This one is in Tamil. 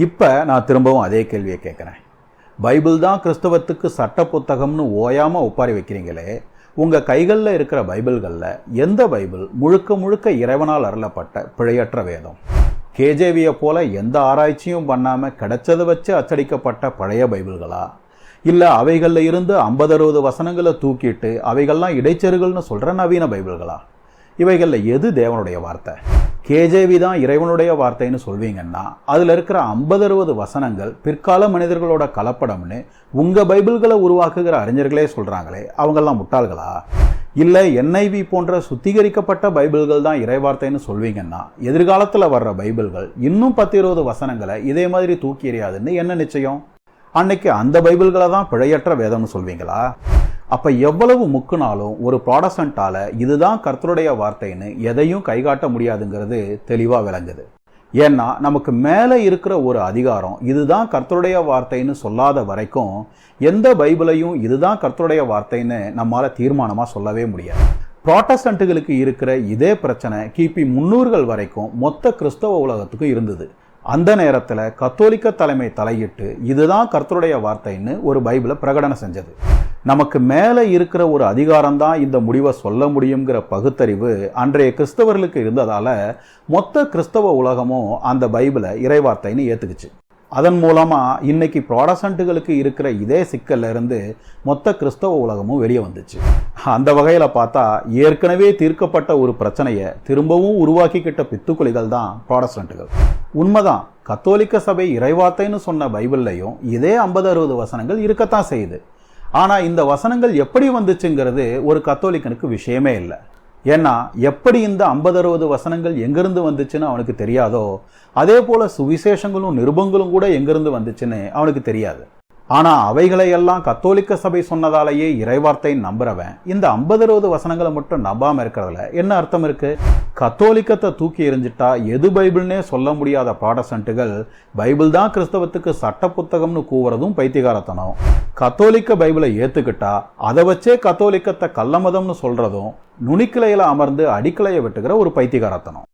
இப்போ நான் திரும்பவும் அதே கேள்வியை கேட்குறேன். பைபிள் தான் கிறிஸ்தவத்துக்கு சட்ட புத்தகம்னு ஓயாமல் ஒப்பாரி வைக்கிறீங்களே, உங்கள் கைகளில் இருக்கிற பைபிள்களில் எந்த பைபிள் முழுக்க முழுக்க இறைவனால் அருளப்பட்ட பிழையற்ற வேதம்? கேஜேவியை போல எந்த ஆராய்ச்சியும் பண்ணாமல் கிடைச்சதை வச்சு அச்சடிக்கப்பட்ட பழைய பைபிள்களா, இல்லை அவைகளில் இருந்து 50-60 வசனங்களை தூக்கிட்டு அவைகள்லாம் இடைச்செருகள்னு சொல்கிற நவீன பைபிள்களா? இவைகளில் எது தேவனுடைய வார்த்தை? கேஜேவி தான் இறைவனுடைய வார்த்தைன்னு சொல்வீங்கன்னா அதில் இருக்கிற 50-60 வசனங்கள் பிற்கால மனிதர்களோட கலப்படம்னு உங்கள் பைபிள்களை உருவாக்குகிற அறிஞர்களே சொல்கிறாங்களே, அவங்கெல்லாம் முட்டாள்களா? இல்லை NIV போன்ற சுத்திகரிக்கப்பட்ட பைபிள்கள் தான் இறைவார்த்தைன்னு சொல்வீங்கன்னா எதிர்காலத்தில் வர்ற பைபிள்கள் இன்னும் 10-20 வசனங்களை இதே மாதிரி தூக்கி எறியாதுன்னு என்ன நிச்சயம்? அன்னைக்கு அந்த பைபிள்களை தான் பிழையற்ற வேதம்னு சொல்வீங்களா? அப்போ எவ்வளவு முக்குனாலும் ஒரு ப்ராடஸ்டன்ட்டால் இதுதான் கர்த்தருடைய வார்த்தைன்னு எதையும் கைகாட்ட முடியாதுங்கிறது தெளிவாக விளங்குது. ஏன்னா நமக்கு மேலே இருக்கிற ஒரு அதிகாரம் இதுதான் கர்த்தருடைய வார்த்தைன்னு சொல்லாத வரைக்கும் எந்த பைபிளையும் இதுதான் கர்த்தருடைய வார்த்தைன்னு நம்மால் தீர்மானமாக சொல்லவே முடியாது. ப்ராட்டஸ்டன்ட்டுகளுக்கு இருக்கிற இதே பிரச்சனை கிபி 300கள் வரைக்கும் மொத்த கிறிஸ்தவ உலகத்துக்கும் இருந்தது. அந்த நேரத்தில் கத்தோலிக்க தலைமை தலையிட்டு இதுதான் கர்த்தருடைய வார்த்தைன்னு ஒரு பைபிளை பிரகடனம் செஞ்சது. நமக்கு மேலே இருக்கிற ஒரு அதிகாரம் தான் இந்த முடிவை சொல்ல முடியுங்கிற பகுத்தறிவு அன்றைய கிறிஸ்தவர்களுக்கு இருந்ததால மொத்த கிறிஸ்தவ உலகமும் அந்த பைபிளை இறைவார்த்தைன்னு ஏற்றுக்குச்சு. அதன் மூலமாக இன்னைக்கு ப்ராடஸ்டன்ட்டுகளுக்கு இருக்கிற இதே சிக்கல்ல இருந்து மொத்த கிறிஸ்தவ உலகமும் வெளியே வந்துச்சு. அந்த வகையில் பார்த்தா ஏற்கனவே தீர்க்கப்பட்ட ஒரு பிரச்சனையை திரும்பவும் உருவாக்கிக்கிட்ட பித்துக்குளிகள் தான் ப்ராடஸ்டன்ட்டுகள். உண்மைதான், கத்தோலிக்க சபை இறைவார்த்தைன்னு சொன்ன பைபிள்லையும் இதே 50-60 வசனங்கள் இருக்கத்தான் செய்யுது. ஆனால் இந்த வசனங்கள் எப்படி வந்துச்சுங்கிறது ஒரு கத்தோலிக்கனுக்கு விஷயமே இல்லை. ஏன்னா எப்படி இந்த 50-60 வசனங்கள் எங்கிருந்து வந்துச்சுன்னு அவனுக்கு தெரியாதோ அதே போல சுவிசேஷங்களும் நிருபங்களும் கூட எங்கிருந்து வந்துச்சுன்னு அவனுக்கு தெரியாது. ஆனால் அவைகளையெல்லாம் கத்தோலிக்க சபை சொன்னதாலேயே இறைவார்த்தை நம்புறவன் இந்த 50-60 வசனங்களை மட்டும் நம்பாமல் இருக்கிறதுல என்ன அர்த்தம் இருக்கு? கத்தோலிக்கத்தை தூக்கி எறிஞ்சிட்டா எது பைபிள்னே சொல்ல முடியாத ப்ராடஸ்டன்ட்டுகள் பைபிள் தான் கிறிஸ்தவத்துக்கு சட்ட புத்தகம்னு கூவுறதும் பைத்தியகாரத்தனம். கத்தோலிக்க பைபிளை ஏற்றுக்கிட்டா அதை வச்சே கத்தோலிக்கத்தை கள்ளமதம்னு சொல்றதும் நுனிக்கிளையில அமர்ந்து அடிக்கிளையை வெட்டுகிற ஒரு பைத்தியகாரத்தனம்.